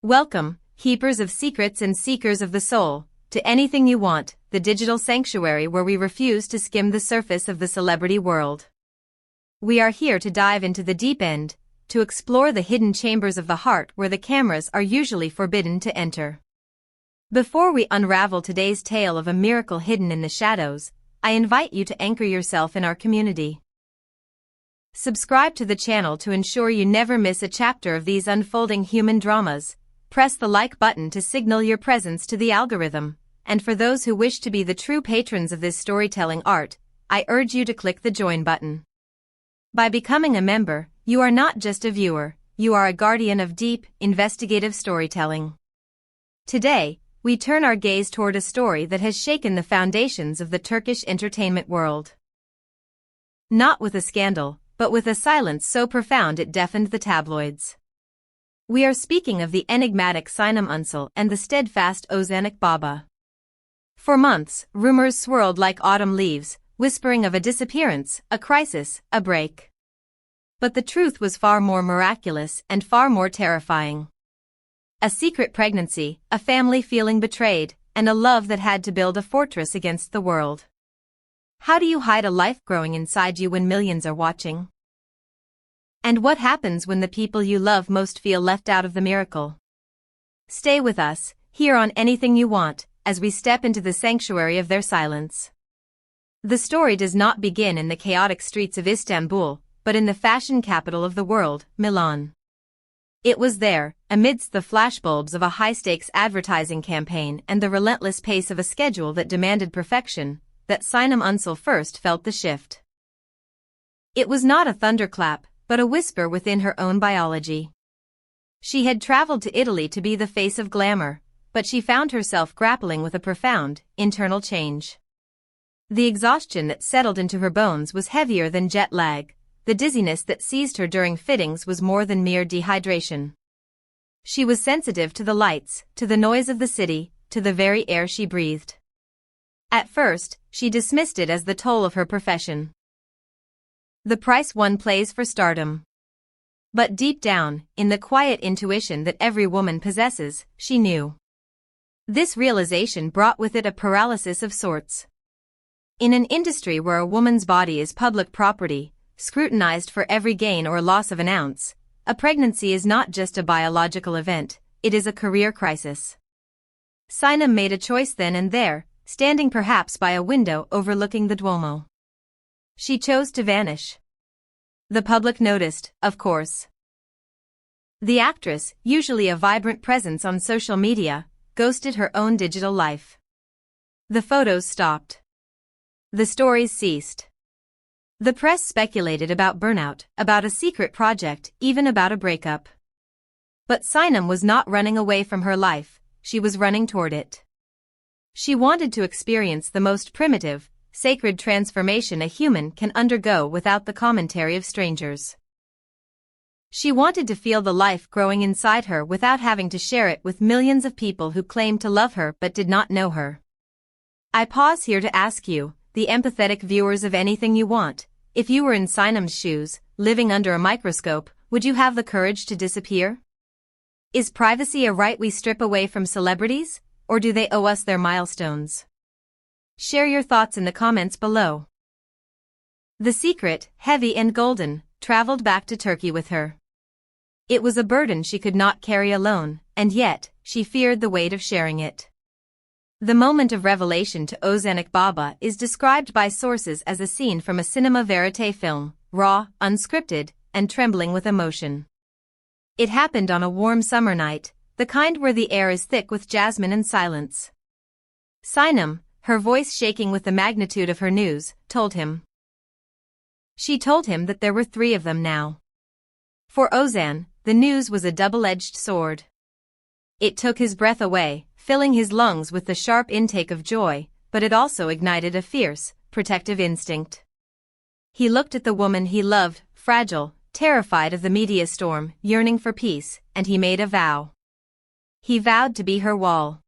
Welcome, keepers of secrets and seekers of the soul, to Anything You Want, the digital sanctuary where we refuse to skim the surface of the celebrity world. We are here to dive into the deep end, to explore the hidden chambers of the heart where the cameras are usually forbidden to enter. Before we unravel today's tale of a miracle hidden in the shadows, I invite you to anchor yourself in our community. Subscribe to the channel to ensure you never miss a chapter of these unfolding human dramas. Press the like button to signal your presence to the algorithm, and for those who wish to be the true patrons of this storytelling art, I urge you to click the join button. By becoming a member, you are not just a viewer, you are a guardian of deep, investigative storytelling. Today, we turn our gaze toward a story that has shaken the foundations of the Turkish entertainment world. Not with a scandal, but with a silence so profound it deafened the tabloids. We are speaking of the enigmatic Sinem Ünsal and the steadfast Ozan Akbaba. For months, rumors swirled like autumn leaves, whispering of a disappearance, a crisis, a break. But the truth was far more miraculous and far more terrifying. A secret pregnancy, a family feeling betrayed, and a love that had to build a fortress against the world. How do you hide a life growing inside you when millions are watching? And what happens when the people you love most feel left out of the miracle? Stay with us, here on Anything You Want, as we step into the sanctuary of their silence. The story does not begin in the chaotic streets of Istanbul, but in the fashion capital of the world, Milan. It was there, amidst the flashbulbs of a high-stakes advertising campaign and the relentless pace of a schedule that demanded perfection, that Sinem Ünsal first felt the shift. It was not a thunderclap, but a whisper within her own biology. She had traveled to Italy to be the face of glamour, but she found herself grappling with a profound, internal change. The exhaustion that settled into her bones was heavier than jet lag, the dizziness that seized her during fittings was more than mere dehydration. She was sensitive to the lights, to the noise of the city, to the very air she breathed. At first, she dismissed it as the toll of her profession. The price one pays for stardom. But deep down, in the quiet intuition that every woman possesses, she knew. This realization brought with it a paralysis of sorts. In an industry where a woman's body is public property, scrutinized for every gain or loss of an ounce, a pregnancy is not just a biological event, it is a career crisis. Sinem made a choice then and there, standing perhaps by a window overlooking the Duomo. She chose to vanish. The public noticed, of course. The actress, usually a vibrant presence on social media, ghosted her own digital life. The photos stopped. The stories ceased. The press speculated about burnout, about a secret project, even about a breakup. But Sinem was not running away from her life, she was running toward it. She wanted to experience the most primitive, sacred transformation a human can undergo without the commentary of strangers. She wanted to feel the life growing inside her without having to share it with millions of people who claimed to love her but did not know her. I pause here to ask you, the empathetic viewers of Anything You Want, if you were in Sinem's shoes, living under a microscope, would you have the courage to disappear? Is privacy a right we strip away from celebrities, or do they owe us their milestones? Share your thoughts in the comments below. The secret, heavy and golden, traveled back to Turkey with her. It was a burden she could not carry alone, and yet, she feared the weight of sharing it. The moment of revelation to Ozan Akbaba is described by sources as a scene from a cinema verite film, raw, unscripted, and trembling with emotion. It happened on a warm summer night, the kind where the air is thick with jasmine and silence. Sinem, her voice shaking with the magnitude of her news, told him. She told him that there were 3 of them now. For Ozan, the news was a double-edged sword. It took his breath away, filling his lungs with the sharp intake of joy, but it also ignited a fierce, protective instinct. He looked at the woman he loved, fragile, terrified of the media storm, yearning for peace, and he made a vow. He vowed to be her wall.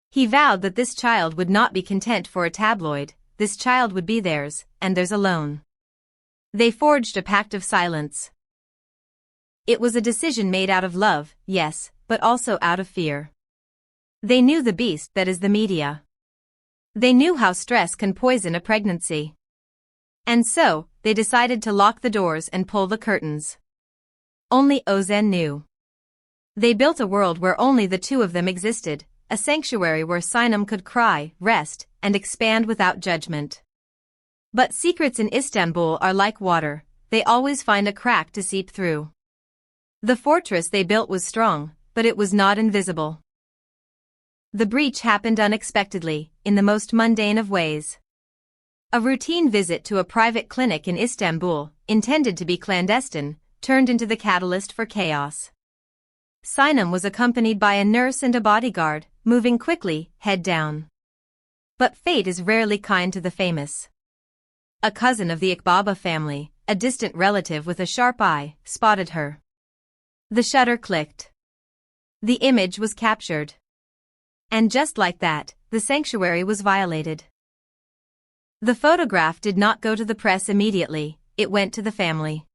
He vowed that this child would not be content for a tabloid, this child would be theirs, and theirs alone. They forged a pact of silence. It was a decision made out of love, yes, but also out of fear. They knew the beast that is the media. They knew how stress can poison a pregnancy. And so, they decided to lock the doors and pull the curtains. Only Ozan knew. They built a world where only the two of them existed, a sanctuary where Sinem could cry, rest, and expand without judgment. But secrets in Istanbul are like water, they always find a crack to seep through. The fortress they built was strong, but it was not invisible. The breach happened unexpectedly, in the most mundane of ways. A routine visit to a private clinic in Istanbul, intended to be clandestine, turned into the catalyst for chaos. Sinem was accompanied by a nurse and a bodyguard, moving quickly, head down. But fate is rarely kind to the famous. A cousin of the Akbaba family, a distant relative with a sharp eye, spotted her. The shutter clicked. The image was captured. And just like that, the sanctuary was violated. The photograph did not go to the press immediately, it went to the family.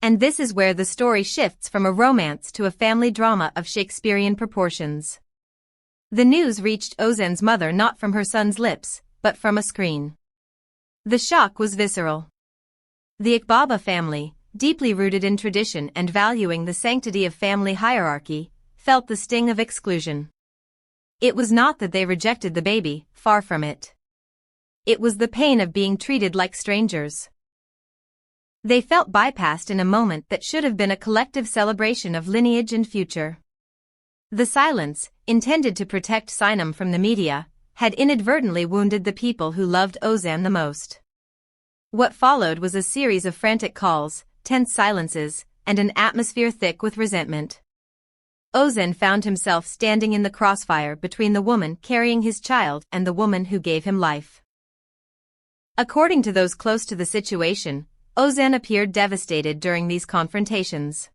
And this is where the story shifts from a romance to a family drama of Shakespearean proportions. The news reached Ozan's mother not from her son's lips, but from a screen. The shock was visceral. The Akbaba family, deeply rooted in tradition and valuing the sanctity of family hierarchy, felt the sting of exclusion. It was not that they rejected the baby, far from it. It was the pain of being treated like strangers. They felt bypassed in a moment that should have been a collective celebration of lineage and future. The silence, intended to protect Sinem from the media, had inadvertently wounded the people who loved Ozan the most. What followed was a series of frantic calls, tense silences, and an atmosphere thick with resentment. Ozan found himself standing in the crossfire between the woman carrying his child and the woman who gave him life. According to those close to the situation, Ozan appeared devastated during these confrontations.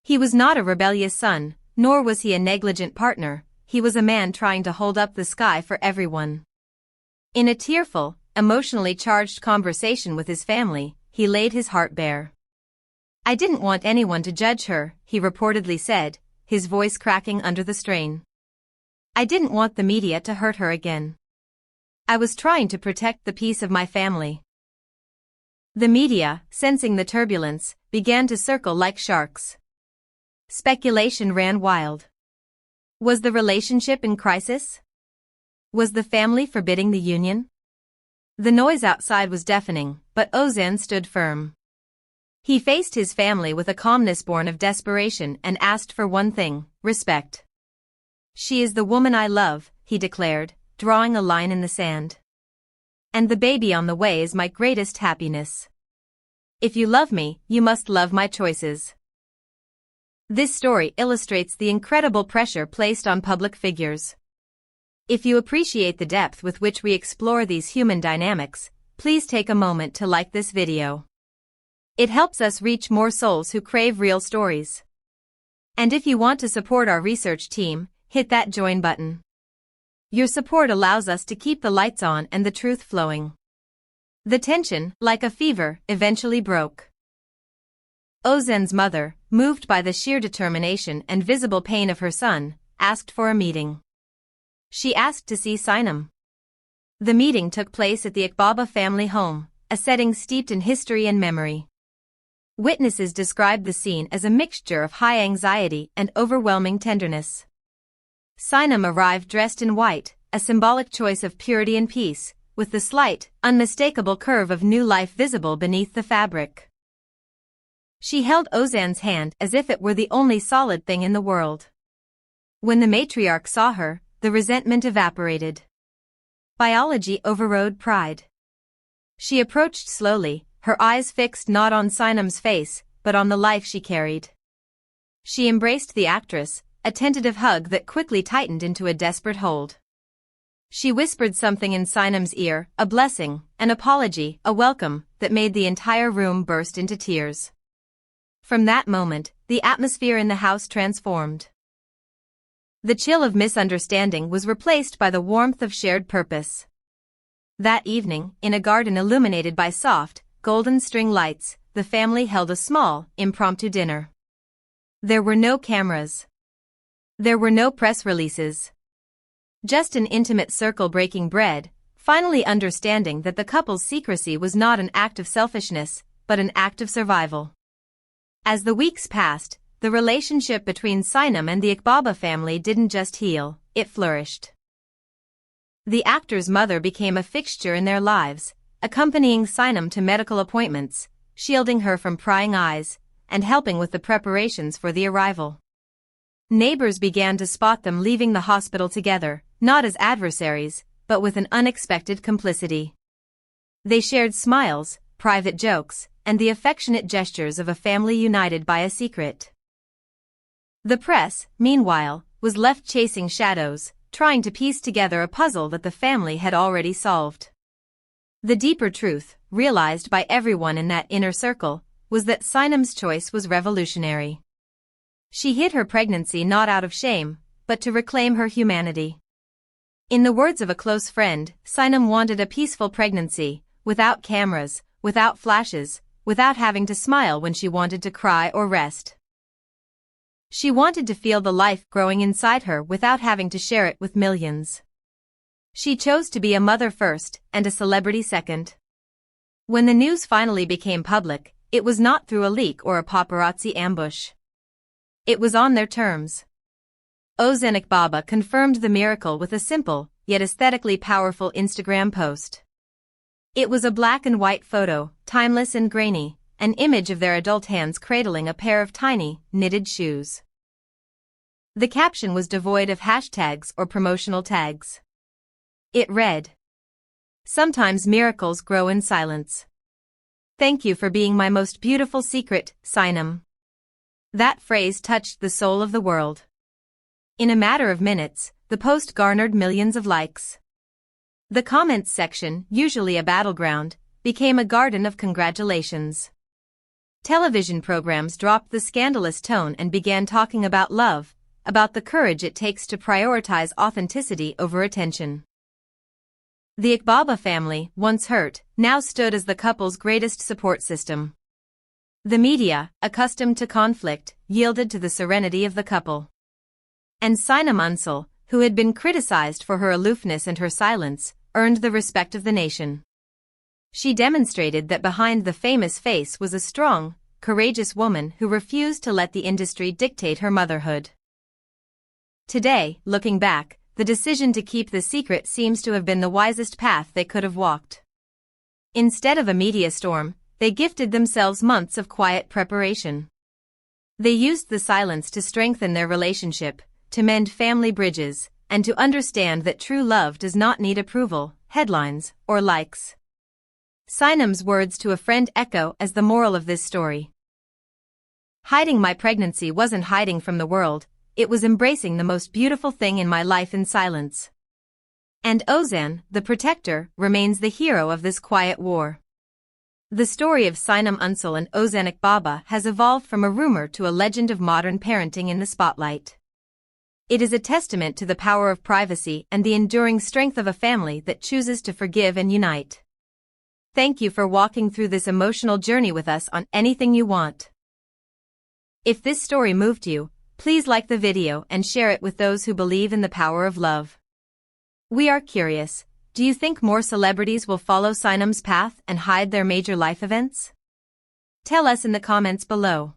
He was not a rebellious son, nor was he a negligent partner, he was a man trying to hold up the sky for everyone. In a tearful, emotionally charged conversation with his family, he laid his heart bare. "I didn't want anyone to judge her," he reportedly said, his voice cracking under the strain. "I didn't want the media to hurt her again. I was trying to protect the peace of my family." The media, sensing the turbulence, began to circle like sharks. Speculation ran wild. Was the relationship in crisis? Was the family forbidding the union? The noise outside was deafening, but Ozan stood firm. He faced his family with a calmness born of desperation and asked for one thing: respect. "She is the woman I love," he declared, drawing a line in the sand. "And the baby on the way is my greatest happiness. If you love me, you must love my choices." This story illustrates the incredible pressure placed on public figures. If you appreciate the depth with which we explore these human dynamics, please take a moment to like this video. It helps us reach more souls who crave real stories. And if you want to support our research team, hit that join button. Your support allows us to keep the lights on and the truth flowing. The tension, like a fever, eventually broke. Ozan's mother, moved by the sheer determination and visible pain of her son, asked for a meeting. She asked to see Sinem. The meeting took place at the Akbaba family home, a setting steeped in history and memory. Witnesses described the scene as a mixture of high anxiety and overwhelming tenderness. Sinem arrived dressed in white, a symbolic choice of purity and peace, with the slight, unmistakable curve of new life visible beneath the fabric. She held Ozan's hand as if it were the only solid thing in the world. When the matriarch saw her, the resentment evaporated. Biology overrode pride. She approached slowly, her eyes fixed not on Sinem's face, but on the life she carried. She embraced the actress, a tentative hug that quickly tightened into a desperate hold. She whispered something in Sinem's ear, a blessing, an apology, a welcome, that made the entire room burst into tears. From that moment, the atmosphere in the house transformed. The chill of misunderstanding was replaced by the warmth of shared purpose. That evening, in a garden illuminated by soft, golden string lights, the family held a small, impromptu dinner. There were no cameras. There were no press releases. Just an intimate circle breaking bread, finally understanding that the couple's secrecy was not an act of selfishness, but an act of survival. As the weeks passed, the relationship between Sinem and the Akbaba family didn't just heal, it flourished. The actor's mother became a fixture in their lives, accompanying Sinem to medical appointments, shielding her from prying eyes, and helping with the preparations for the arrival. Neighbors began to spot them leaving the hospital together, not as adversaries, but with an unexpected complicity. They shared smiles, private jokes, and the affectionate gestures of a family united by a secret. The press, meanwhile, was left chasing shadows, trying to piece together a puzzle that the family had already solved. The deeper truth, realized by everyone in that inner circle, was that Sinem's choice was revolutionary. She hid her pregnancy not out of shame, but to reclaim her humanity. In the words of a close friend, Sinem wanted a peaceful pregnancy, without cameras, without flashes, without having to smile when she wanted to cry or rest. She wanted to feel the life growing inside her without having to share it with millions. She chose to be a mother first and a celebrity second. When the news finally became public, it was not through a leak or a paparazzi ambush. It was on their terms. Ozan Akbaba confirmed the miracle with a simple, yet aesthetically powerful Instagram post. It was a black and white photo, timeless and grainy, an image of their adult hands cradling a pair of tiny, knitted shoes. The caption was devoid of hashtags or promotional tags. It read, "Sometimes miracles grow in silence. Thank you for being my most beautiful secret, Sinem." That phrase touched the soul of the world. In a matter of minutes, the post garnered millions of likes. The comments section, usually a battleground, became a garden of congratulations. Television programs dropped the scandalous tone and began talking about love, about the courage it takes to prioritize authenticity over attention. The Akbaba family, once hurt, now stood as the couple's greatest support system. The media, accustomed to conflict, yielded to the serenity of the couple. And Sinem Ünsal, who had been criticized for her aloofness and her silence, earned the respect of the nation. She demonstrated that behind the famous face was a strong, courageous woman who refused to let the industry dictate her motherhood. Today, looking back, the decision to keep the secret seems to have been the wisest path they could have walked. Instead of a media storm, they gifted themselves months of quiet preparation. They used the silence to strengthen their relationship, to mend family bridges, and to understand that true love does not need approval, headlines, or likes. Sinem's words to a friend echo as the moral of this story. Hiding my pregnancy wasn't hiding from the world, it was embracing the most beautiful thing in my life in silence. And Ozan, the protector, remains the hero of this quiet war. The story of Sinem Ünsal and Ozan Akbaba has evolved from a rumor to a legend of modern parenting in the spotlight. It is a testament to the power of privacy and the enduring strength of a family that chooses to forgive and unite. Thank you for walking through this emotional journey with us on Anything You Want. If this story moved you, please like the video and share it with those who believe in the power of love. We are curious. Do you think more celebrities will follow Sinem's path and hide their major life events? Tell us in the comments below.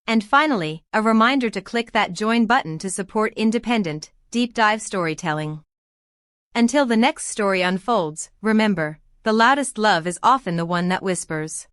And finally, a reminder to click that join button to support independent, deep dive storytelling. Until the next story unfolds, remember, the loudest love is often the one that whispers.